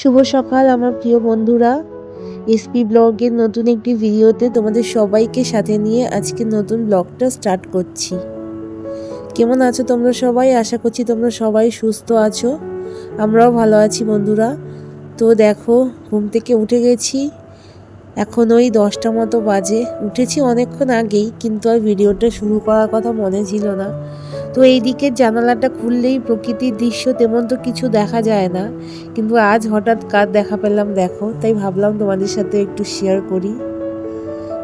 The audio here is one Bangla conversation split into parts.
শুভ সকাল আমার প্রিয় বন্ধুরা। এসপি ব্লগের নতুন একটি ভিডিওতে তোমাদের সবাইকে সাথে নিয়ে আজকে নতুন ব্লগটা স্টার্ট করছি। কেমন আছো তোমরা সবাই? আশা করছি তোমরা সবাই সুস্থ আছো। আমরাও ভালো আছি বন্ধুরা। তো দেখো, ঘুম থেকে উঠে গেছি, এখন ওই 10টা মতো বাজে। উঠেছি অনেকক্ষণ আগেই, কিন্তু আর ভিডিওটা শুরু করার কথা মনে ছিল না। তো এই দিকের জানালাটা খুললেই প্রকৃতির দৃশ্য, তেমন তো কিছু দেখা যায় না, কিন্তু আজ হঠাৎ কার দেখা পেলাম দেখো, তাই ভাবলাম তোমাদের সাথে একটু শেয়ার করি।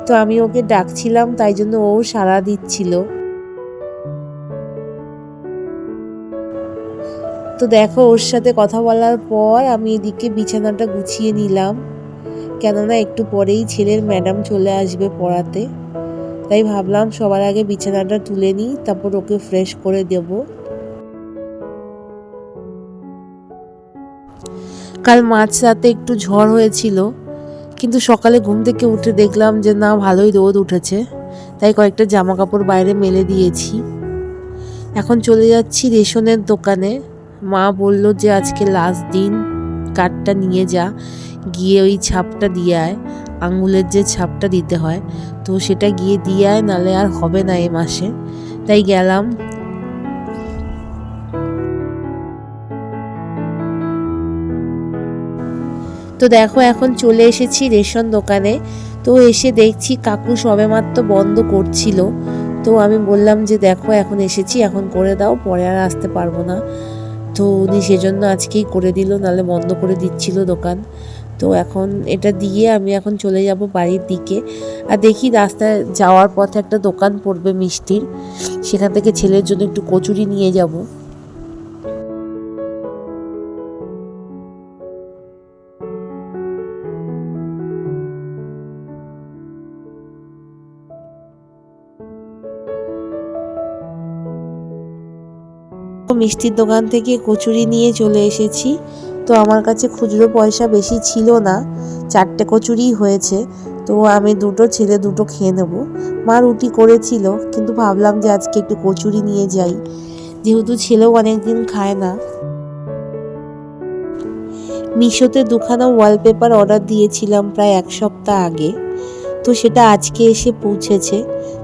তো আমি ওকে ডাকছিলাম, তাই জন্য ও সাড়া দিচ্ছিল। তো দেখো, ওর সাথে কথা বলার পর আমি এদিকে বিছানাটা গুছিয়ে নিলাম, কেননা একটু পরেই ছেলের ম্যাডাম চলে আসবে পড়াতে। তাই ভাবলাম সবার আগে বিছানাটা তুলে নিই, তারপর ওকে ফ্রেশ করে দেব। কাল মাঝরাতে একটু ঝড় হয়েছিল, কিন্তু সকালে ঘুম থেকে উঠে দেখলাম যে না, ভালোই রোদ উঠেছে। তাই কয়েকটা জামা কাপড় বাইরে মেলে দিয়েছি। এখন চলে যাচ্ছি রেশনের দোকানে। মা বলল যে আজকে লাস্ট দিন, কার্ডটা নিয়ে যা, গিয়ে ওই ছাপটা দিয়ে আয়, আঙুলের যে ছাপটা দিতে হয়, তো সেটা গিয়ে দিয়ে আয়, নালে আর হবে না এ মাসে। তাই গেলাম। তো দেখো, এখন চলে এসেছি রেশন দোকানে। তো এসে দেখছি কাকু সবেমাত্র বন্ধ করছিল। তো আমি বললাম যে দেখো, এখন এসেছি, এখন করে দাও, পরে আর আসতে পারবো না। তো উনি সেজন্য আজকেই করে দিল, নালে বন্ধ করে দিচ্ছিল দোকান। তো এখন এটা দিয়ে আমি এখন চলে যাব বাড়ির দিকে। আর দেখি রাস্তায় যাওয়ার পথে একটা দোকান পড়বে মিষ্টির, সেখান থেকে ছেলের জন্য একটু কচুরি নিয়ে যাব। মিষ্টির দোকান থেকে কচুরি নিয়ে চলে এসেছি। তো আমার কাছে খুচরো পয়সা বেশি ছিল না, 4টে কচুরি হয়েছে। তো আমি দুটো, ছেলে দুটো খেয়ে নেব। মা রুটি করেছিল, কিন্তু ভাবলাম যে আজকে একটু কচুরি নিয়ে যাই, যেহেতু ছেলেও অনেকদিন খায় না। মিশোতে দুখানা ওয়ালপেপার অর্ডার দিয়েছিলাম প্রায় 1 সপ্তাহ আগে। তো সেটা আজকে এসে পৌঁছেছে।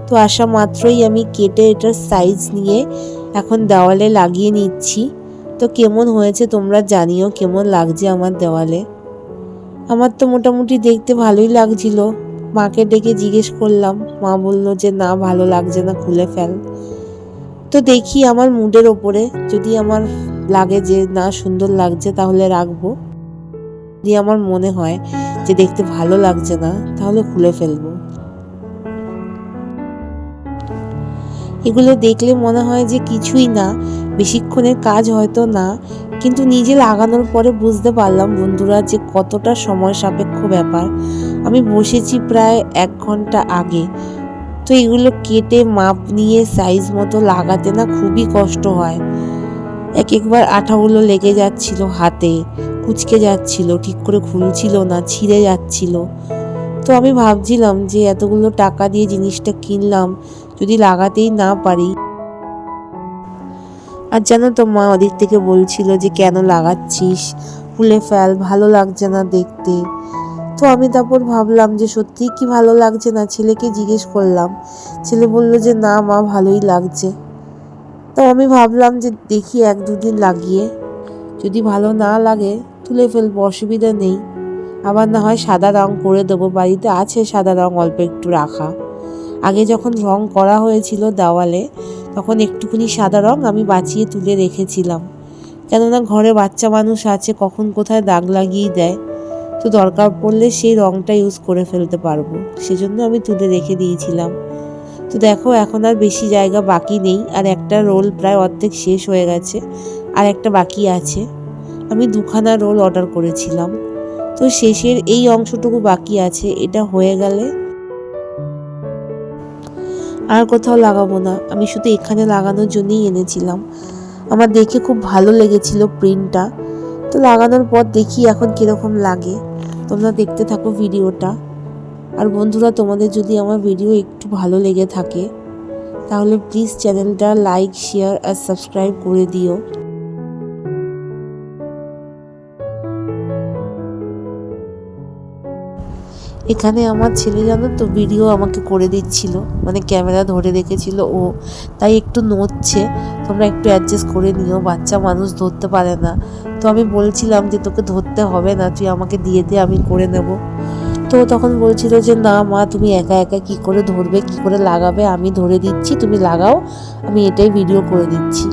তো আসা মাত্রই আমি কেটে এটার সাইজ নিয়ে এখন দেওয়ালে লাগিয়ে নিচ্ছি। তো কেমন হয়েছে তোমরা জানিও, কেমন লাগছে আমার দেওয়ালে। আমার তো মোটামুটি দেখতে ভালোই লাগছিল। মাকে ডেকে জিজ্ঞেস করলাম, মা বলল যে না, ভালো লাগছে না, খুলে ফেল। তো দেখি আমার মুডের ওপরে, যদি আমার লাগে যে না সুন্দর লাগছে তাহলে রাখবো, যদি আমার মনে হয় যে দেখতে ভালো লাগছে না তাহলে খুলে ফেলবো। এগুলো দেখলে মনে হয় যে কিছুই না, বেশিক্ষণের কাজ হয়তো না, কিন্তু নিজে লাগানোর পরে বুঝতে পারলাম বন্ধুরা যে কতটা সময় সাপেক্ষ ব্যাপার। আমি বসেছি প্রায় 1 ঘন্টা আগে। তো এগুলো কেটে মাপ নিয়ে সাইজ মতো লাগাতে না খুবই কষ্ট হয়। একবার আঠাগুলো লেগে যাচ্ছিল হাতে, কুঁচকে যাচ্ছিল, ঠিক করে খুলছিল না, ছিঁড়ে যাচ্ছিল। তো আমি ভাবছিলাম যে এতগুলো টাকা দিয়ে জিনিসটা কিনলাম, যদি লাগাতেই না পারি। আর জানো তো, মা ওদিক থেকে বলছিল যে কেন লাগাচ্ছিস, খুলে ফেল, ভালো লাগছে না দেখতে। তো আমি তারপর ভাবলাম যে সত্যিই কি ভালো লাগছে না, ছেলেকে জিজ্ঞেস করলাম। ছেলে বলল যে না মা, ভালোই লাগছে। তো আমি ভাবলাম যে দেখি 1-2 দিন লাগিয়ে, যদি ভালো না লাগে তুলে ফেলবো, অসুবিধা নেই। আবার না হয় সাদা রং করে দেবো, বাড়িতে আছে সাদা রং অল্প একটু রাখা। আগে যখন রং করা হয়েছিল দেওয়ালে, তখন একটুখানি সাদা রং আমি বাঁচিয়ে তুলে রেখেছিলাম, কেননা ঘরে বাচ্চা মানুষ আছে, কখন কোথায় দাগ লাগিয়ে দেয়। তো দরকার পড়লে সেই রংটা ইউজ করে ফেলতে পারবো, সেজন্য আমি তুলে রেখে দিয়েছিলাম। তো দেখো, এখন আর বেশি জায়গা বাকি নেই, আর একটা রোল প্রায় অর্ধেক শেষ হয়ে গেছে, আর একটা বাকি আছে। আমি 2খানা রোল অর্ডার করেছিলাম। তো শেষের এই অংশটুকু বাকি আছে, এটা হয়ে গেলে আর কোথাও লাগাবো না, আমি শুধু এখানে লাগানোর জন্যই এনেছিলাম। আমার দেখে খুব ভালো লেগেছিল প্রিন্টটা। তো লাগানোর পর দেখি এখন কিরকম লাগে। তোমরা দেখতে থাকো ভিডিওটা। আর বন্ধুরা, তোমাদের যদি আমার ভিডিও একটু ভালো লেগে থাকে তাহলে প্লিজ চ্যানেলটা লাইক, শেয়ার আর সাবস্ক্রাইব করে দিও। এখানে আমার ছেলে জানো তো ভিডিও আমাকে করে দিচ্ছিল, মানে ক্যামেরা ধরে রেখেছিল ও, তাই একটু নড়ছে, তোমরা একটু অ্যাডজাস্ট করে নিও, বাচ্চা মানুষ ধরতে পারে না। তো আমি বলছিলাম যে তোকে ধরতে হবে না, তুই আমাকে দিয়ে দে, আমি করে নেব। তো তখন বলছিল যে না মা, তুমি একা একা কি করে ধরবে, কি করে লাগাবে, আমি ধরে দিচ্ছি, তুমি লাগাও, আমি এটাই ভিডিও করে দিচ্ছি।